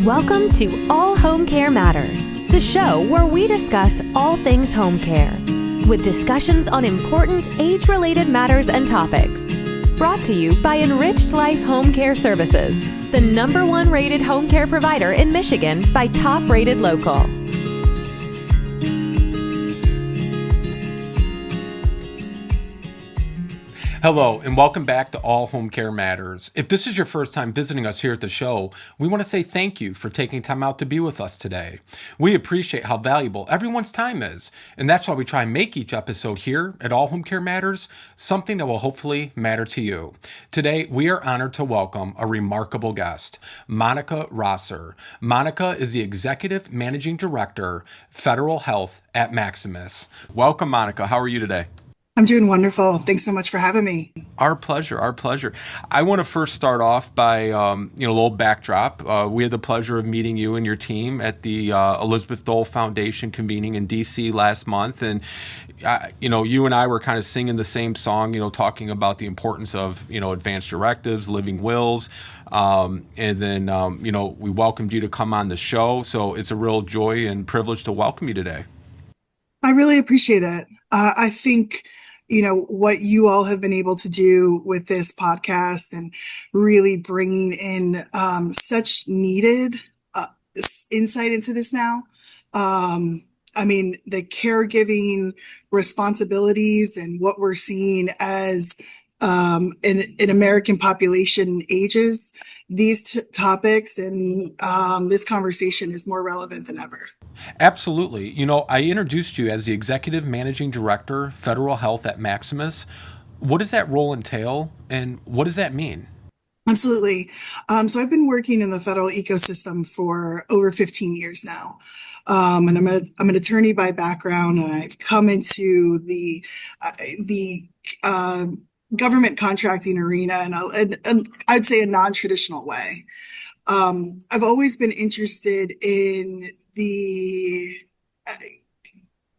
Welcome to All Home Care Matters, the show where we discuss all things home care, with discussions on important age-related matters and topics. Brought to you by Enriched Life Home Care Services, the #1 rated home care provider in Michigan by Top Rated Local. Hello, and welcome back to All Home Care Matters. If this is your first time visiting us here at the show, we want to say thank you for taking time out to be with us today. We appreciate how valuable everyone's time is, and that's why we try and make each episode here at All Home Care Matters something that will hopefully matter to you. Today, we are honored to welcome a remarkable guest, Monica Rosser. Monica is the Executive Managing Director, Federal Health at Maximus. Welcome, Monica. How are you today? I'm doing wonderful. Thanks so much for having me. Our pleasure. Our pleasure. I want to first start off by, a little backdrop. We had the pleasure of meeting you and your team at the Elizabeth Dole Foundation convening in D.C. last month. And, you and I were kind of singing the same song, talking about the importance of, advanced directives, living wills. And then, we welcomed you to come on the show. So it's a real joy and privilege to welcome you today. I really appreciate it. I think, what you all have been able to do with this podcast and really bringing in such needed insight into this now. The caregiving responsibilities and what we're seeing as an American population ages, these topics and this conversation is more relevant than ever. Absolutely. I introduced you as the Executive Managing Director, Federal Health at Maximus. What does that role entail, and what does that mean? Absolutely. So I've been working in the federal ecosystem for over 15 years now. And I'm an attorney by background, and I've come into the government contracting arena and I'd say a non-traditional way. I've always been interested in the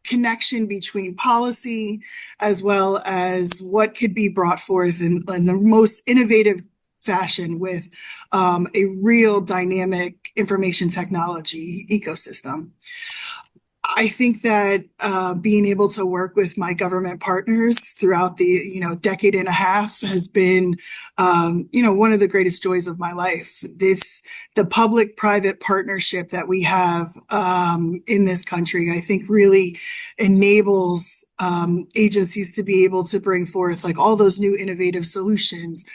connection between policy as well as what could be brought forth in the most innovative fashion with a real dynamic information technology ecosystem. I think that being able to work with my government partners throughout the decade and a half has been one of the greatest joys of my life. The public-private partnership that we have in this country, I think, really enables agencies to be able to bring forth all those new innovative solutions.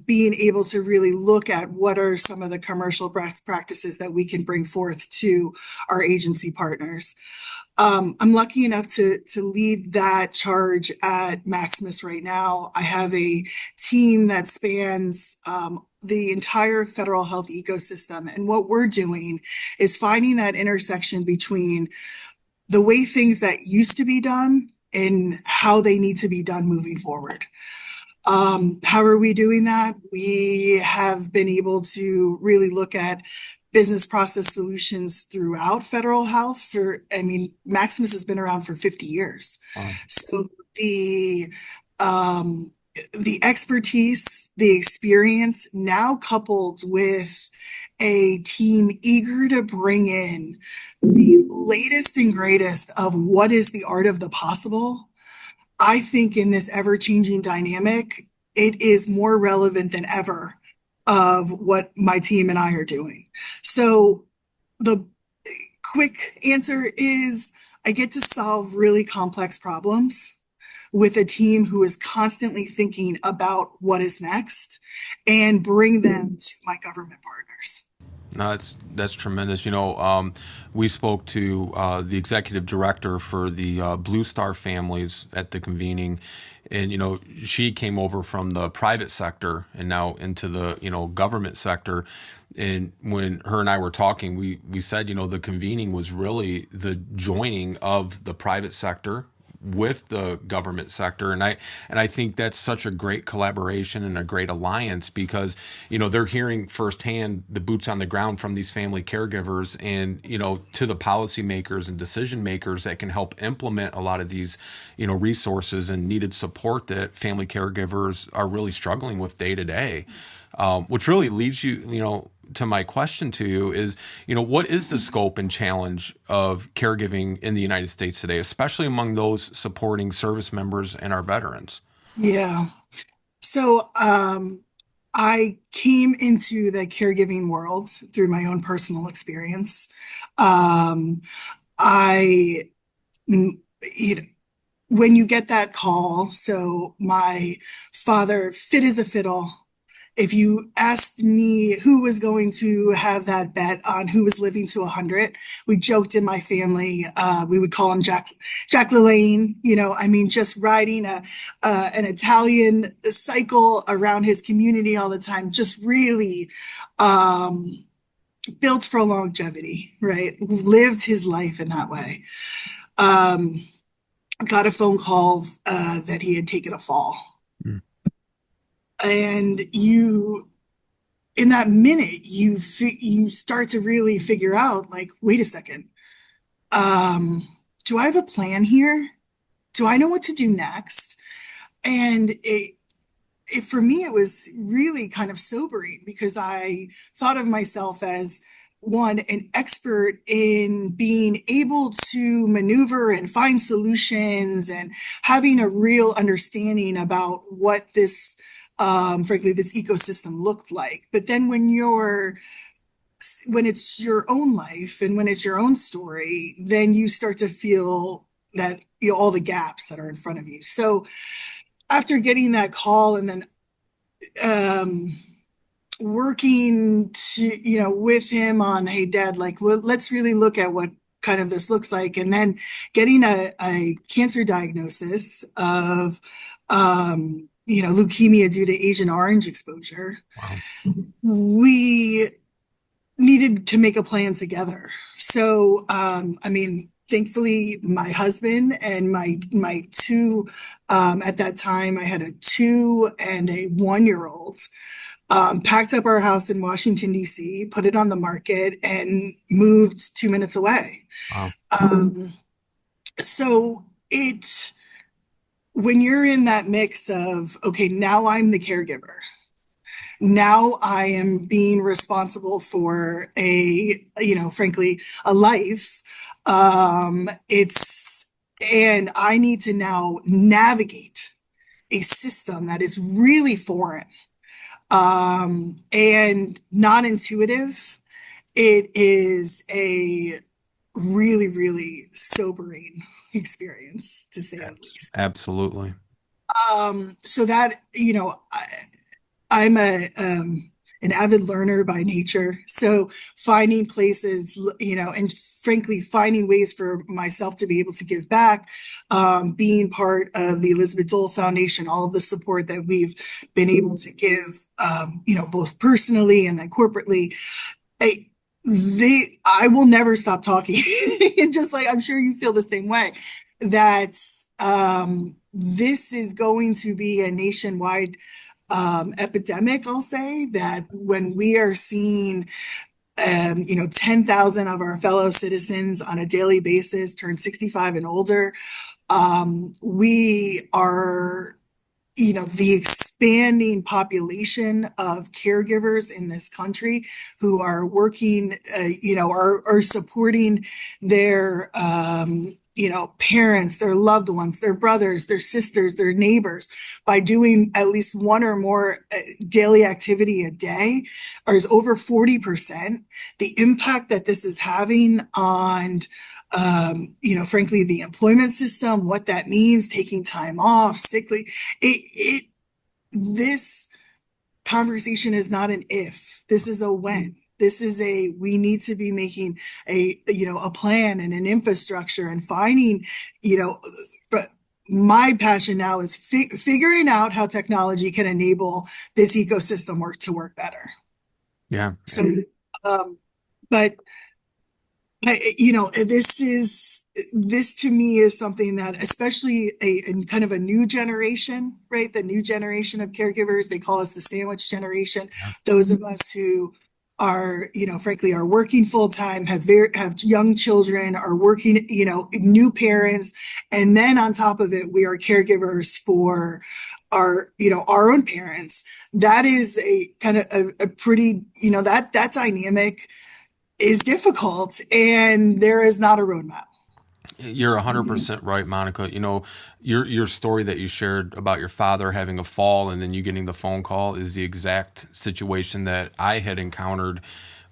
Being able to really look at what are some of the commercial best practices that we can bring forth to our agency partners. I'm lucky enough to lead that charge at Maximus right now. I have a team that spans the entire federal health ecosystem. And what we're doing is finding that intersection between the way things that used to be done and how they need to be done moving forward. How are we doing that? We have been able to really look at business process solutions throughout federal health Maximus has been around for 50 years. Wow. So the expertise, the experience now coupled with a team eager to bring in the latest and greatest of what is the art of the possible. I think in this ever-changing dynamic, it is more relevant than ever of what my team and I are doing. So the quick answer is I get to solve really complex problems with a team who is constantly thinking about what is next and bring them to my government partners. No, that's tremendous. We spoke to the executive director for the Blue Star families at the convening, and she came over from the private sector and now into the government sector. And when her and I were talking, we said the convening was really the joining of the private sector with the government sector. And I think that's such a great collaboration and a great alliance because, they're hearing firsthand the boots on the ground from these family caregivers and, to the policymakers and decision makers that can help implement a lot of these, resources and needed support that family caregivers are really struggling with day to day. Which really leads you, to my question to you is, what is the scope and challenge of caregiving in the United States today, especially among those supporting service members and our veterans? Yeah. So, I came into the caregiving world through my own personal experience. Um, I, you know, when you get that call, so my father, fit as a fiddle. If you asked me who was going to have that bet on who was living to 100, we joked in my family, we would call him Jack LaLanne, I mean, just riding an Italian cycle around his community all the time, just really um, built for longevity, right? Lived his life in that way. Um, got a phone call that he had taken a fall. Mm. And in that minute, you start to really figure out, like, wait a second, do I have a plan here? Do I know what to do next? And for me, it was really kind of sobering because I thought of myself as one, an expert in being able to maneuver and find solutions and having a real understanding about what frankly, this ecosystem looked like. But then when it's your own life and when it's your own story, then you start to feel that, all the gaps that are in front of you. So after getting that call and then um, working with him on, hey, Dad, like, well, let's really look at what kind of this looks like, and then getting a cancer diagnosis of leukemia due to Agent Orange exposure. Wow. We needed to make a plan together. So, I mean, thankfully, my husband and my two, at that time, I had a 2 and a 1-year-old, packed up our house in Washington, D.C., put it on the market, and moved 2 minutes away. Wow. So when you're in that mix of, okay, now I'm the caregiver. Now I am being responsible for frankly, a life. And I need to now navigate a system that is really foreign, and not intuitive. It is a really, really sobering experience, to say the least. Absolutely. So that, I'm an avid learner by nature. So finding places, and frankly, finding ways for myself to be able to give back, being part of the Elizabeth Dole Foundation, all of the support that we've been able to give, both personally and then corporately. I will never stop talking. And just like, I'm sure you feel the same way, that this is going to be a nationwide epidemic. I'll say that when we are seeing 10,000 of our fellow citizens on a daily basis turn 65 and older, we are, the expanding population of caregivers in this country who are working, are supporting their parents, their loved ones, their brothers, their sisters, their neighbors by doing at least one or more daily activity a day, or is over 40%. The impact that this is having on, frankly, the employment system, what that means, taking time off, sick leave, this conversation is not an if, this is a when. This is we need to be making a plan and an infrastructure and finding, but my passion now is figuring out how technology can enable this ecosystem to work better. Yeah. So, but this to me is something that, especially in kind of a new generation, right? The new generation of caregivers, they call us the sandwich generation. Yeah. Those of us who are, frankly, are working full time, have young children, are working, new parents, and then on top of it, we are caregivers for our own parents, that is a kind of a pretty, that dynamic is difficult, and there is not a roadmap. You're 100% right, Monica. Your story that you shared about your father having a fall and then you getting the phone call is the exact situation that I had encountered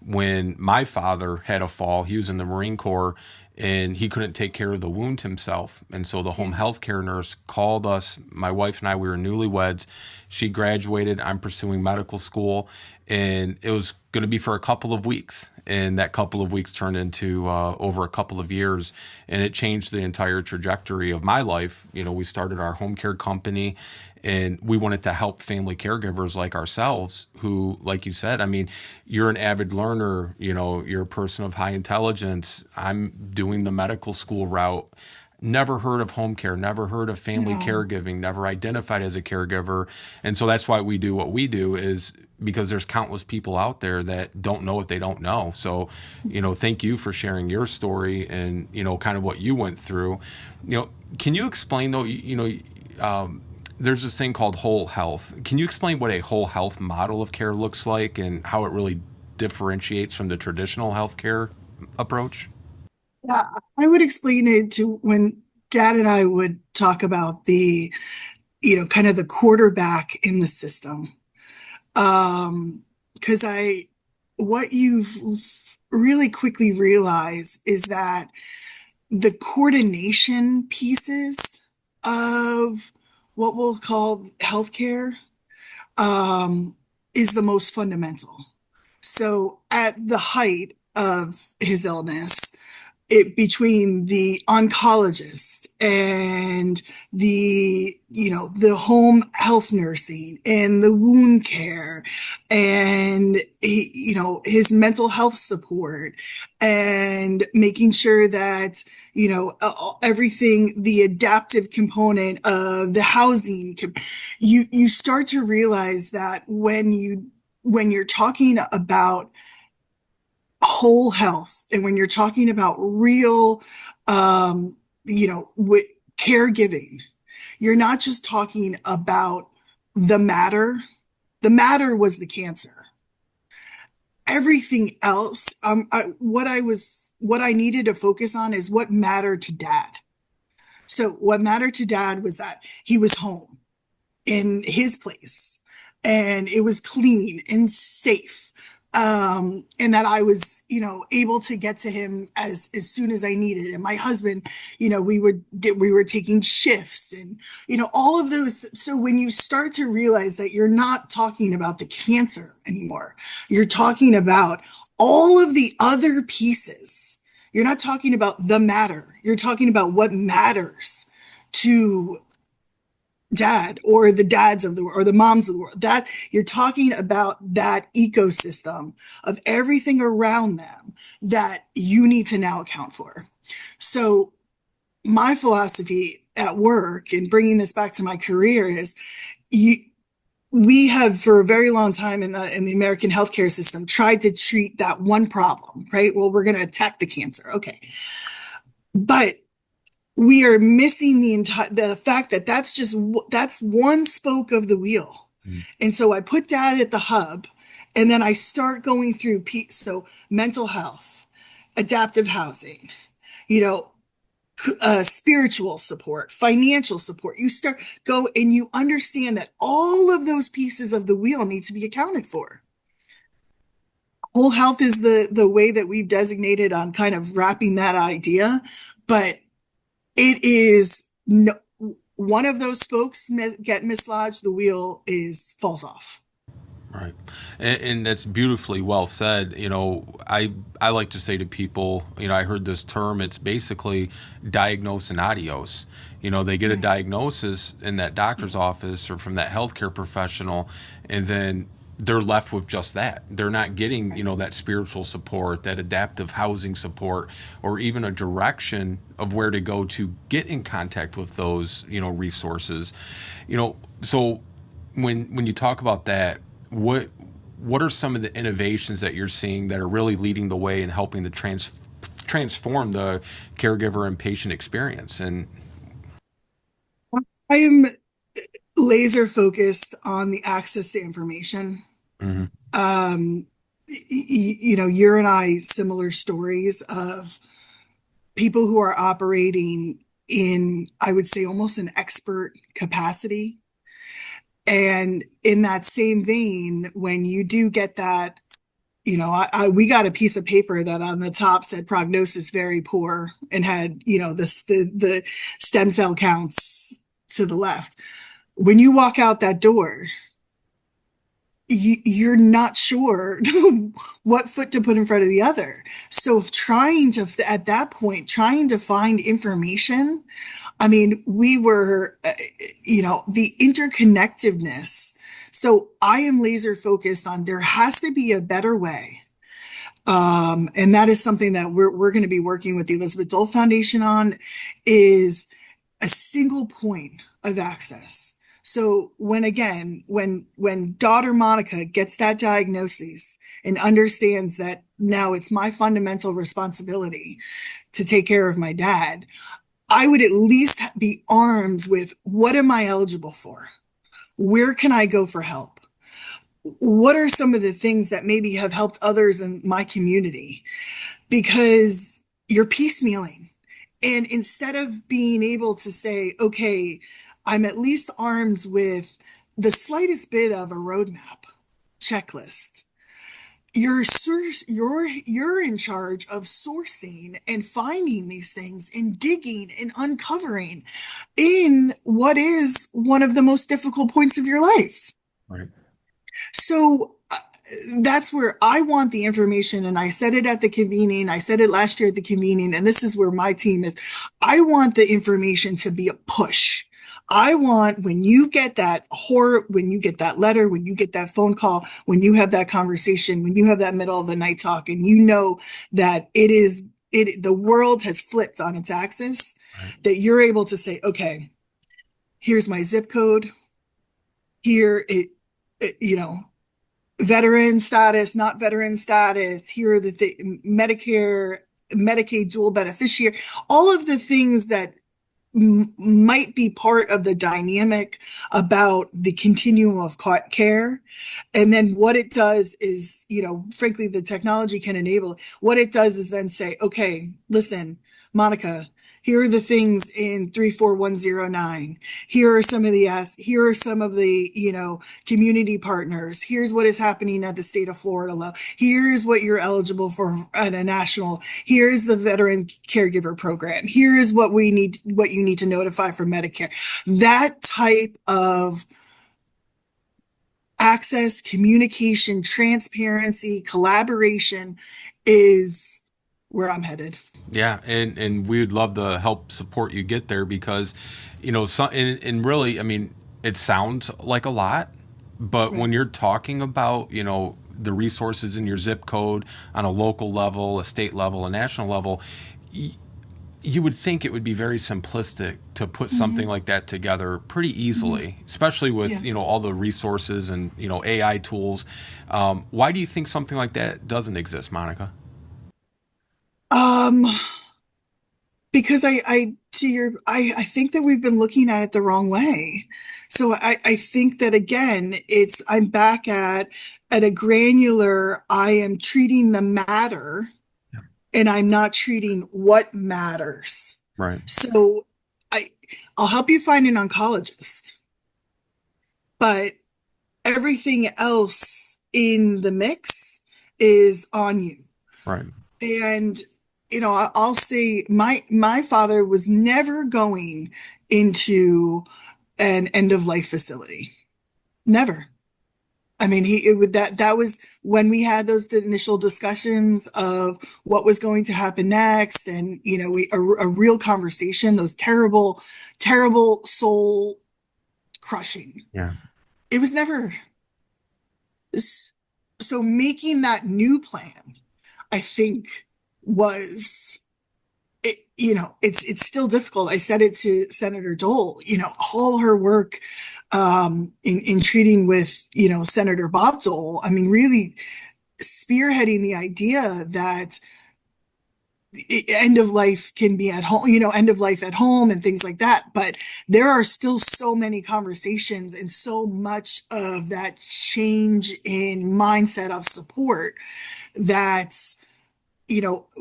when my father had a fall. He was in the Marine Corps and he couldn't take care of the wound himself. And so the home health care nurse called us. My wife and I, we were newlyweds. She graduated. I'm pursuing medical school. And it was going to be for a couple of weeks. And that couple of weeks turned into over a couple of years. And it changed the entire trajectory of my life. We started our home care company and we wanted to help family caregivers like ourselves who, like you said, I mean, you're an avid learner, you're a person of high intelligence. I'm doing the medical school route. Never heard of home care, never heard of family No. caregiving, never identified as a caregiver. And so that's why we do what we do, is because there's countless people out there that don't know what they don't know. So, thank you for sharing your story and, kind of what you went through. Can you explain though, there's this thing called whole health. Can you explain what a whole health model of care looks like and how it really differentiates from the traditional healthcare approach? Yeah, I would explain it to when Dad and I would talk about kind of the quarterback in the system. Because what you've really quickly realize is that the coordination pieces of what we'll call healthcare, is the most fundamental. So at the height of his illness, between the oncologist and the home health nursing and the wound care and his mental health support and making sure that everything, the adaptive component of the housing, you start to realize that when you're talking about whole health and when you're talking about real with caregiving, you're not just talking about the matter. The matter was the cancer. Everything else, what I needed to focus on is what mattered to Dad. So what mattered to Dad was that he was home in his place and it was clean and safe, and that I was able to get to him as soon as I needed. And my husband, we were taking shifts and all of those. So when you start to realize that you're not talking about the cancer anymore, you're talking about all of the other pieces. You're not talking about the matter, you're talking about what matters to Dad or the dads of the world or the moms of the world. That you're talking about that ecosystem of everything around them that you need to now account for. So my philosophy at work and bringing this back to my career is we have for a very long time in the American healthcare system tried to treat that one problem, right? Well, we're going to attack the cancer. Okay. But we are missing the fact that that's one spoke of the wheel. And so I put Dad at the hub, and then I start going through so mental health, adaptive housing, spiritual support, financial support. You go and you understand that all of those pieces of the wheel need to be accounted for. Whole health is the way that we've designated on kind of wrapping that idea, but it is one of those spokes get mislodged, the wheel falls off. Right. And that's beautifully well said. I like to say to people, I heard this term, it's basically diagnose and adios. They get a diagnosis in that doctor's office or from that healthcare professional, and then they're left with just that. They're not getting, that spiritual support, that adaptive housing support, or even a direction of where to go to get in contact with those, resources. So when you talk about that, what are some of the innovations that you're seeing that are really leading the way and helping to transform the caregiver and patient experience? And I am laser focused on the access to information. Hmm. Um, you and I, similar stories of people who are operating in, I would say, almost an expert capacity. And in that same vein, when you do get that, we got a piece of paper that on the top said prognosis very poor and had, the stem cell counts to the left. When you walk out that door, you're not sure what foot to put in front of the other. So at that point, trying to find information, I mean, we were, the interconnectedness. So I am laser focused on there has to be a better way. And that is something that we're going to be working with the Elizabeth Dole Foundation on is a single point of access. So when daughter Monica gets that diagnosis and understands that now it's my fundamental responsibility to take care of my dad, I would at least be armed with what am I eligible for? Where can I go for help? What are some of the things that maybe have helped others in my community? Because you're piecemealing. And instead of being able to say, okay, I'm at least armed with the slightest bit of a roadmap checklist, you're in charge of sourcing and finding these things and digging and uncovering in what is one of the most difficult points of your life. Right. So that's where I want the information. And I said it at the convening. I said it last year at the convening. And this is where my team is. I want the information to be a push. I want when you get that when you get that letter, when you get that phone call, when you have that conversation, when you have that middle of the night talk, and you know that the world has flipped on its axis, Right. that you're able to say, okay, here's my zip code. Here veteran status, not veteran status. Here are Medicare, Medicaid dual beneficiary, all of the things that might be part of the dynamic about the continuum of care. And then what it does is, frankly, the technology can enable. What it does is then say, okay, listen, Monica, here are the things in 34109. Here are some of the community partners. Here's what is happening at the state of Florida level. Here's what you're eligible for at a national. Here's the veteran caregiver program. Here is what you need to notify for Medicare. That type of access, communication, transparency, collaboration is where I'm headed. Yeah, and we would love to help support you get there because, and really, I mean, it sounds like a lot, but Right. when you're talking about, the resources in your zip code on a local level, a state level, a national level, you would think it would be very simplistic to put something like that together pretty easily, especially with, Yeah. all the resources and, AI tools. Why do you think something like that doesn't exist, Monica? Um, because I think that we've been looking at it the wrong way. So I think that again, I'm back at a granular, I am treating the matter and I'm not treating what matters. Right. So I, I'll help you find an oncologist, but everything else in the mix is on you. Right. And I'll say my father was never going into an end of life facility. Never. I mean, that was when we had those initial discussions of what was going to happen next, and a real conversation. Those terrible, terrible soul crushing. Yeah. It was never. So making that new plan, I think, was it's still difficult. I said it to Senator Dole, all her work in treating with Senator Bob Dole. I mean, really spearheading the idea that end of life can be at home, end of life at home and things like that. But there are still so many conversations and so much of that change in mindset of support that,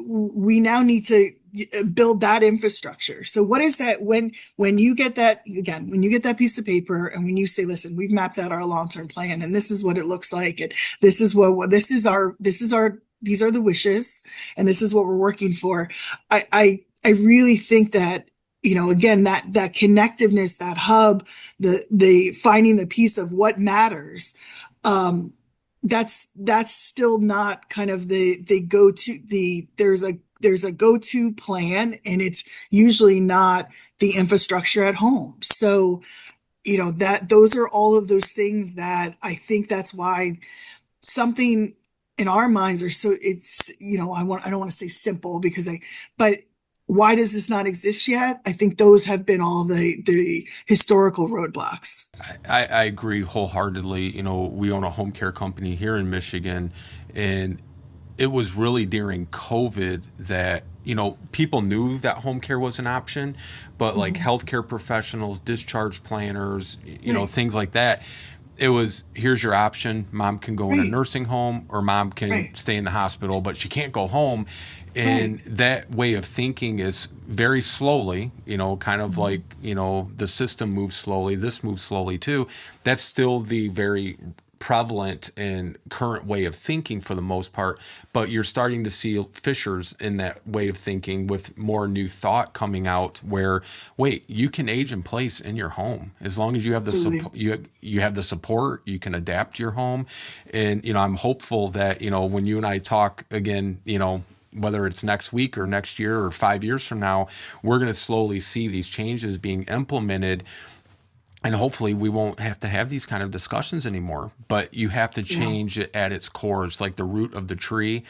we now need to build that infrastructure. So what is that when you get that, again, when you get that piece of paper and when you say, listen, we've mapped out our long-term plan and this is what it looks like, and these are the wishes and this is what we're working for. I really think that, again, that connectiveness, that hub, the finding the piece of what matters, that's still not kind of the go-to. There's a go-to plan, and it's usually not the infrastructure at home. So, that those are all of those things that I think that's why something in our minds are so, it's, I don't want to say simple but why does this not exist yet? I think those have been all the historical roadblocks. I agree wholeheartedly. We own a home care company here in Michigan, and it was really during COVID that, people knew that home care was an option, but like healthcare professionals, discharge planners, Right. things like that, it was, here's your option. Mom can go in a Right. nursing home or mom can Right. stay in the hospital, but she can't go home. Right. And that way of thinking is very slowly, kind of like, the system moves slowly, this moves slowly too. That's still the very prevalent and current way of thinking for the most part, but you're starting to see fissures in that way of thinking with more new thought coming out where, wait, you can age in place in your home as long as you have the Absolutely. support, you have the support, you can adapt your home. And I'm hopeful that when you and I talk again, whether it's next week or next year or 5 years from now, we're going to slowly see these changes being implemented. And hopefully we won't have to have these kind of discussions anymore. But you have to Yeah. change it at its core. It's like the root of the tree.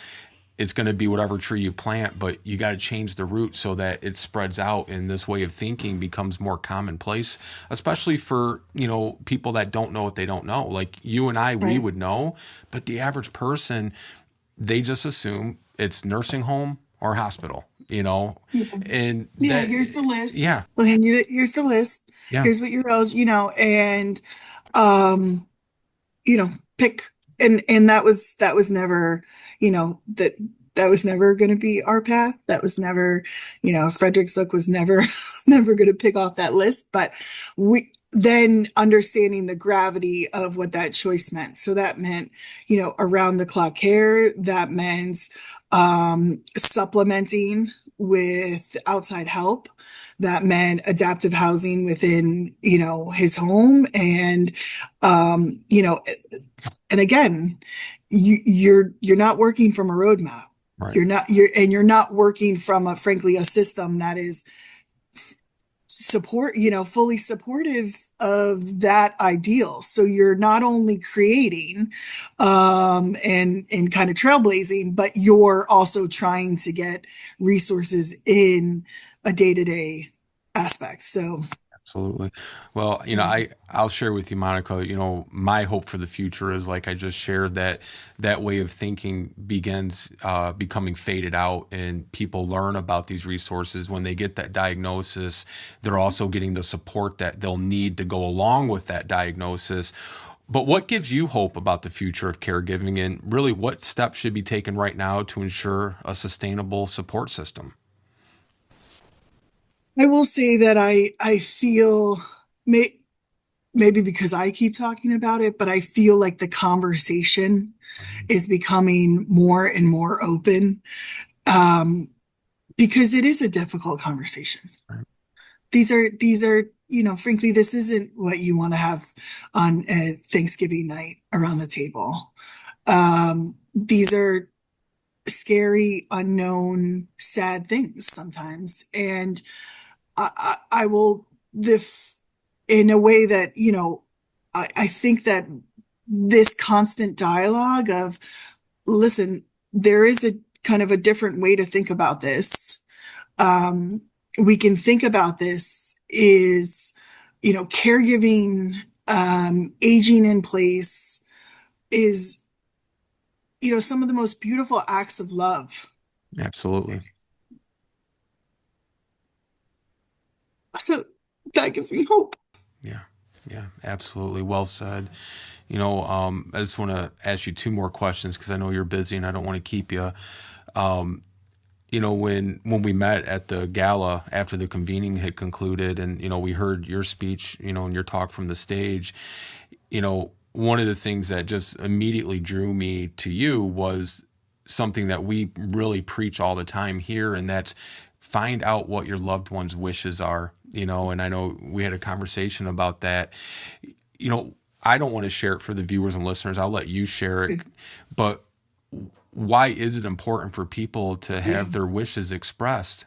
It's going to be whatever tree you plant, but you got to change the root so that it spreads out and this way of thinking becomes more commonplace, especially for, people that don't know what they don't know. Like you and I, we Right. would know, but the average person, they just assume it's nursing home or hospital, Yeah. and Yeah, that, here's the list. yeah, Well, here's the list. yeah, Here's what you're eligible, and um, pick, and that was never, that was never going to be our path. That was never, Frederick Zook was never never going to pick off that list. But we then understanding the gravity of what that choice meant. So that meant, around the clock care. That meant supplementing with outside help. That meant adaptive housing within, his home. Um, you know, and again, you're not working from a roadmap. right. You're not working from frankly, a system that is fully supportive of that ideal. So you're not only creating and kind of trailblazing, but you're also trying to get resources in a day-to-day aspect. So Absolutely. Well, yeah. I'll share with you, Monica. My hope for the future is like I just shared that way of thinking begins becoming faded out, and people learn about these resources when they get that diagnosis. They're also getting the support that they'll need to go along with that diagnosis. But what gives you hope about the future of caregiving, and really what steps should be taken right now to ensure a sustainable support system? I will say that I feel may, maybe because I keep talking about it, but I feel like the conversation is becoming more and more open, um, because it is a difficult conversation. These are, frankly, this isn't what you want to have on a Thanksgiving night around the table. These are scary, unknown, sad things sometimes. And I will, in a way that, I think that this constant dialogue of, listen, there is a kind of a different way to think about this. Um, we can think about this is, caregiving, aging in place is, some of the most beautiful acts of love. Absolutely. So that gives me hope. Yeah. Yeah, absolutely. Well said. I just want to ask you two more questions because I know you're busy and I don't want to keep you. When we met at the gala after the convening had concluded, and we heard your speech, and your talk from the stage, one of the things that just immediately drew me to you was something that we really preach all the time here, and that's find out what your loved one's wishes are. And I know we had a conversation about that. you know, I don't want to share it for the viewers and listeners. I'll let you share it. But why is it important for people to Yeah. have their wishes expressed?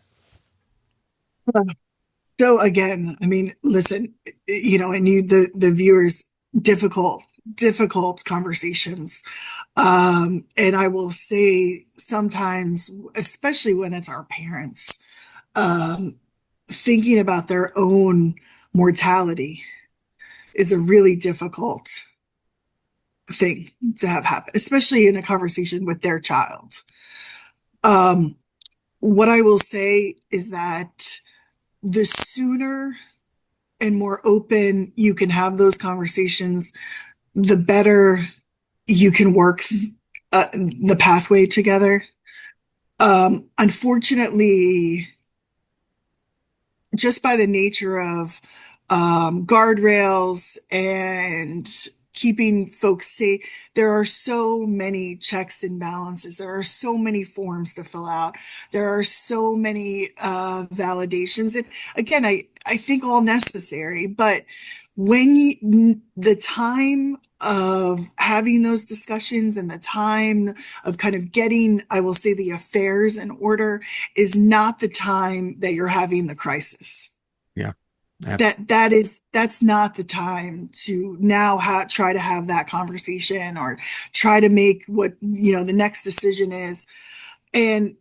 So again, I mean, listen, and the viewers, difficult conversations. And I will say sometimes, especially when it's our parents, um, thinking about their own mortality is a really difficult thing to have happen, especially in a conversation with their child. Um, what I will say is that the sooner and more open you can have those conversations, the better you can work the pathway together. Unfortunately, just by the nature of guardrails and keeping folks safe, there are so many checks and balances. There are so many forms to fill out. There are so many validations. And again, I think all necessary, but the time of having those discussions and the time of kind of getting, I will say, the affairs in order is not the time that you're having the crisis. Yeah, That's not the time to now try to have that conversation or try to make what the next decision is. And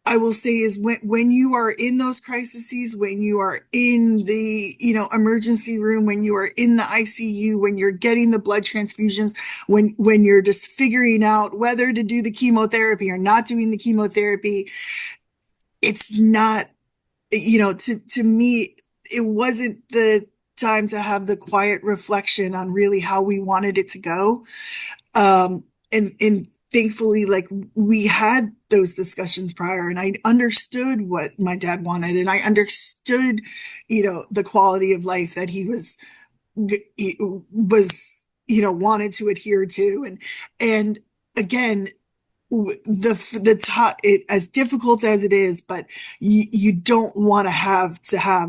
I will say is when you are in those crises, when you are in the emergency room, when you are in the ICU, when you're getting the blood transfusions, when you're just figuring out whether to do the chemotherapy or not doing the chemotherapy, it's not, to me, it wasn't the time to have the quiet reflection on really how we wanted it to go. And thankfully, like, we had those discussions prior, and I understood what my dad wanted, and I understood, the quality of life that he was wanted to adhere to, and again, the top, it, as difficult as it is, but you don't want to have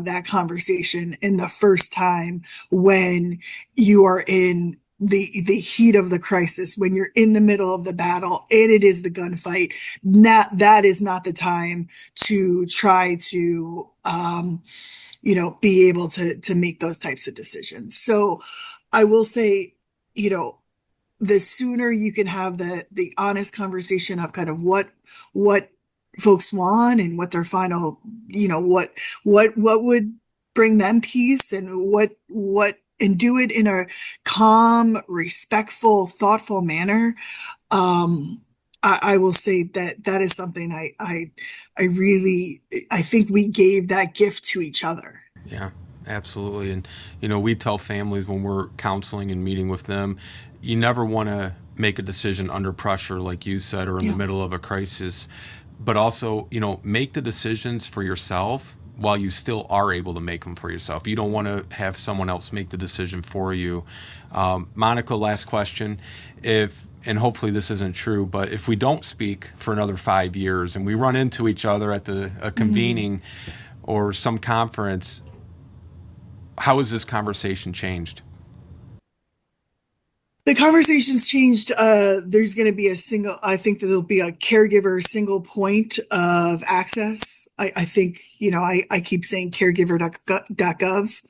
that conversation in the first time when you are in the heat of the crisis, when you're in the middle of the battle and it is the gunfight. That is not the time to try to be able to make those types of decisions. So I will say, you know the sooner you can have the honest conversation of kind of what folks want and what their final, what would bring them peace, and what and do it in a calm, respectful, thoughtful manner. I will say that is something I really, I think we gave that gift to each other. yeah, absolutely. And, we tell families when we're counseling and meeting with them, you never want to make a decision under pressure, like you said, or in the Yeah. middle of a crisis, but also, make the decisions for yourself while you still are able to make them for yourself. You don't want to have someone else make the decision for you. Monica, last question. And hopefully this isn't true, but if we don't speak for another 5 years and we run into each other at a convening or some conference, how has this conversation changed? The conversation's changed. There's going to be I think that there'll be a caregiver single point of access. I think, I keep saying caregiver.gov,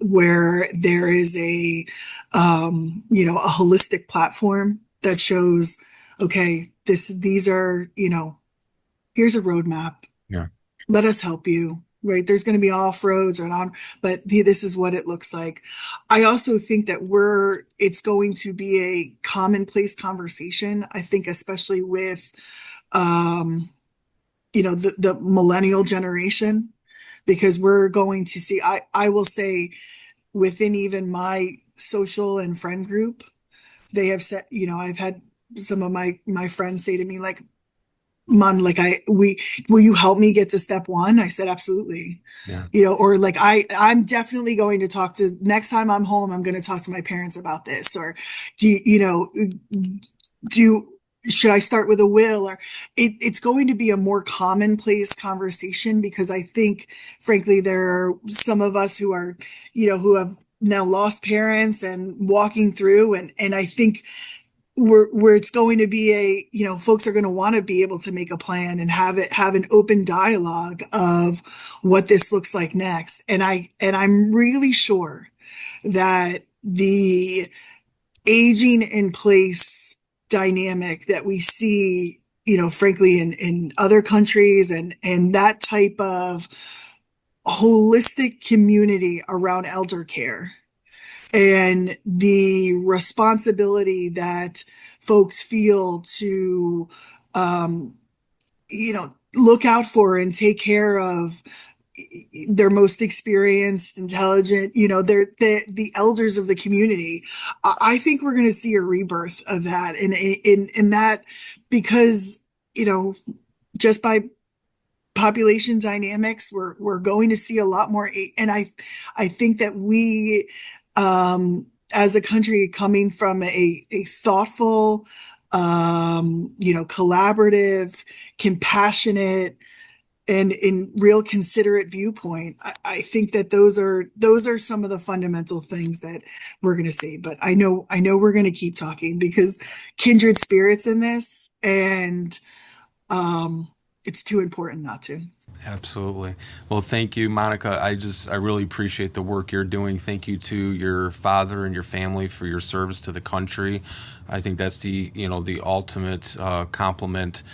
where there is a holistic platform that shows, okay, these are, here's a roadmap. Yeah. Let us help you. Right. There's going to be off roads or on, but this is what it looks like. I also think that it's going to be a commonplace conversation. I think, especially with, the millennial generation, because we're going to see, I will say, within even my social and friend group, they have said, I've had some of my friends say to me, like, Mom, like, will you help me get to step one? I said, absolutely. Yeah. Or like, I'm definitely going to next time I'm home, I'm going to talk to my parents about this. Or should I start with a will? Or it's going to be a more commonplace conversation, because I think, frankly, there are some of us who are, who have now lost parents and walking through, and I think where it's going to be folks are going to want to be able to make a plan and have an open dialogue of what this looks like next. And I'm really sure that the aging in place dynamic that we see, frankly, in other countries, and that type of holistic community around elder care, and the responsibility that folks feel to, look out for and take care of their most experienced, intelligent, they're the elders of the community. I think we're going to see a rebirth of that, in that, because, just by population dynamics, we're going to see a lot more, and I think that we, as a country, coming from a thoughtful, collaborative, compassionate, and in real considerate viewpoint, I think that those are some of the fundamental things that we're going to see. But I know we're going to keep talking, because kindred spirits in this, and it's too important not to. Absolutely. Well, thank you, Monica. I really appreciate the work you're doing. Thank you to your father and your family for your service to the country. I think that's the ultimate compliment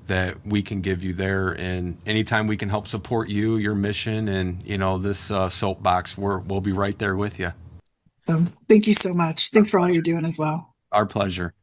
that we can give you there. And anytime we can help support you, your mission, and this soapbox, we'll be right there with you. So thank you so much. Thanks for all you're doing as well. Our pleasure.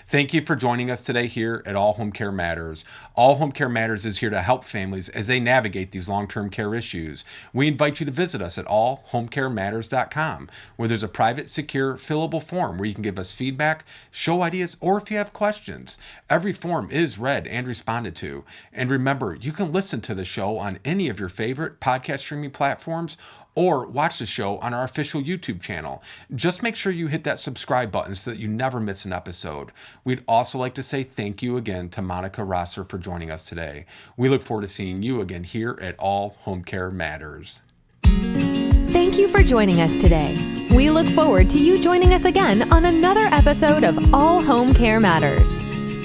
Thank you for joining us today here at All Home Care Matters. All Home Care Matters is here to help families as they navigate these long-term care issues. We invite you to visit us at allhomecarematters.com, where there's a private, secure, fillable form where you can give us feedback, show ideas, or if you have questions. Every form is read and responded to. And remember, you can listen to the show on any of your favorite podcast streaming platforms, or watch the show on our official YouTube channel. Just make sure you hit that subscribe button so that you never miss an episode. We'd also like to say thank you again to Monica Rosser for joining us today. We look forward to seeing you again here at All Home Care Matters. Thank you for joining us today. We look forward to you joining us again on another episode of All Home Care Matters.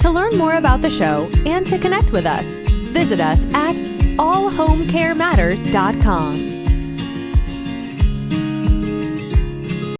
To learn more about the show and to connect with us, visit us at allhomecarematters.com.